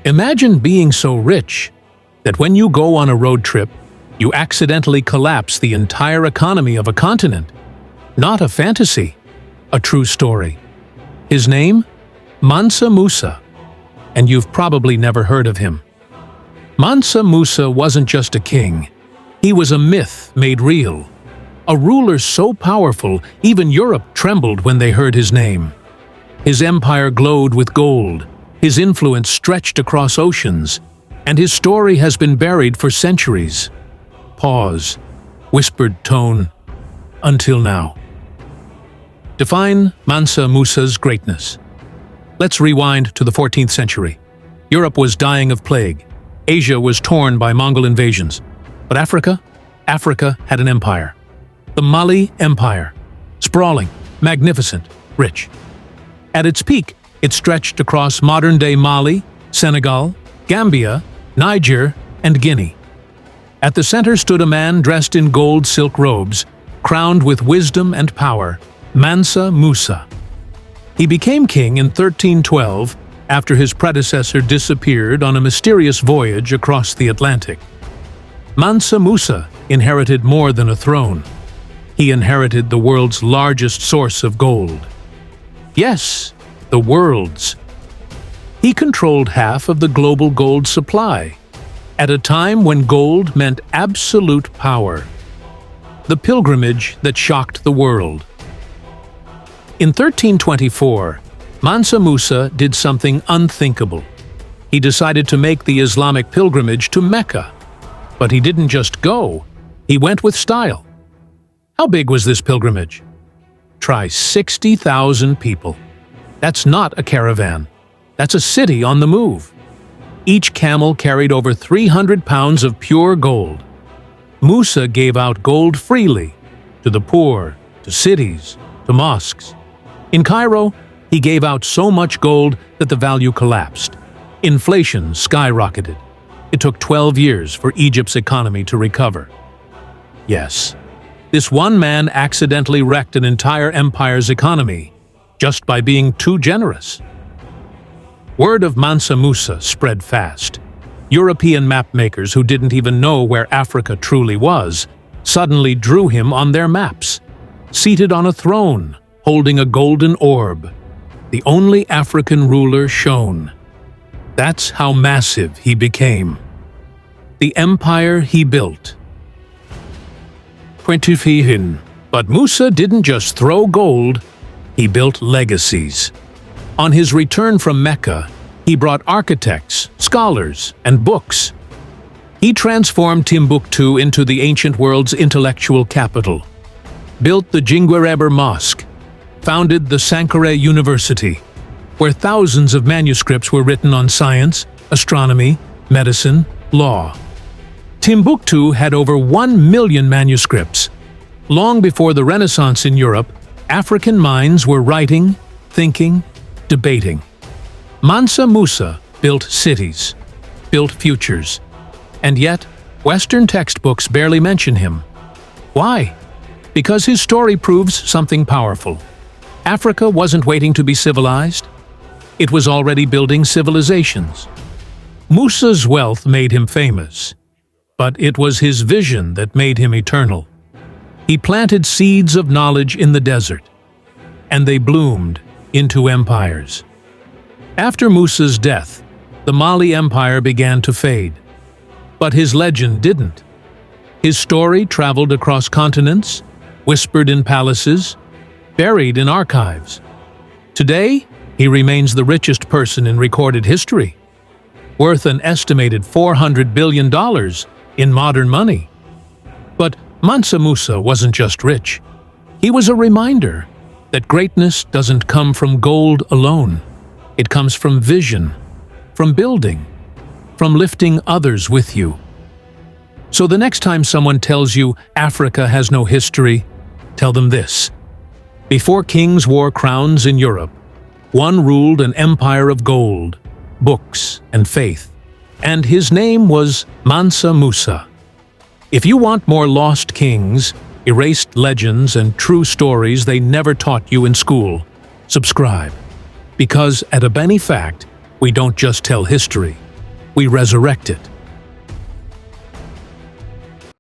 Imagine being so rich that when you go on a road trip, you accidentally collapse the entire economy of a continent. Not a fantasy, a true story. His name? Mansa Musa. And you've probably never heard of him. Mansa Musa wasn't just a king. He was a myth made real. A ruler so powerful, even Europe trembled when they heard his name. His empire glowed with gold. His influence stretched across oceans, and his story has been buried for centuries. Pause. Whispered tone. Until now. Define Mansa Musa's greatness. Let's rewind to the 14th century. Europe was dying of plague. Asia was torn by Mongol invasions. But Africa had an empire. The Mali Empire. Sprawling, magnificent, rich. At its peak, it stretched across modern-day Mali, Senegal, Gambia, Niger, and Guinea. At the center stood a man dressed in gold silk robes, crowned with wisdom and power, Mansa Musa. He became king in 1312 after his predecessor disappeared on a mysterious voyage across the Atlantic. Mansa Musa inherited more than a throne. He inherited the world's largest source of gold. Yes, the world's. He controlled half of the global gold supply, at a time when gold meant absolute power. The pilgrimage that shocked the world. In 1324, Mansa Musa did something unthinkable. He decided to make the Islamic pilgrimage to Mecca. But he didn't just go, he went with style. How big was this pilgrimage? Try 60,000 people. That's not a caravan. That's a city on the move. Each camel carried over 300 pounds of pure gold. Musa gave out gold freely to the poor, to cities, to mosques. In Cairo, he gave out so much gold that the value collapsed. Inflation skyrocketed. It took 12 years for Egypt's economy to recover. Yes, this one man accidentally wrecked an entire empire's economy just by being too generous. Word of Mansa Musa spread fast. European mapmakers who didn't even know where Africa truly was suddenly drew him on their maps, seated on a throne, holding a golden orb. The only African ruler shown. That's how massive he became. The empire he built. But Musa didn't just throw gold, he built legacies. On his return from Mecca, he brought architects, scholars, and books. He transformed Timbuktu into the ancient world's intellectual capital, built the Jingwereber Mosque, founded the Sankore University, where thousands of manuscripts were written on science, astronomy, medicine, law. Timbuktu had over 1 million manuscripts. Long before the Renaissance in Europe, African minds were writing, thinking, debating. Mansa Musa built cities, built futures, and yet Western textbooks barely mention him. Why? Because his story proves something powerful. Africa wasn't waiting to be civilized. It was already building civilizations. Musa's wealth made him famous, but it was his vision that made him eternal. He planted seeds of knowledge in the desert, and they bloomed into empires. After Musa's death, the Mali Empire began to fade. But his legend didn't. His story traveled across continents, whispered in palaces, buried in archives. Today, he remains the richest person in recorded history, worth an estimated $400 billion in modern money. But Mansa Musa wasn't just rich. He was a reminder that greatness doesn't come from gold alone. It comes from vision, from building, from lifting others with you. So the next time someone tells you Africa has no history, tell them this. Before kings wore crowns in Europe, one ruled an empire of gold, books, and faith, and his name was Mansa Musa. If you want more lost kings, erased legends, and true stories they never taught you in school, subscribe. Because at Abeni Fact, we don't just tell history, we resurrect it.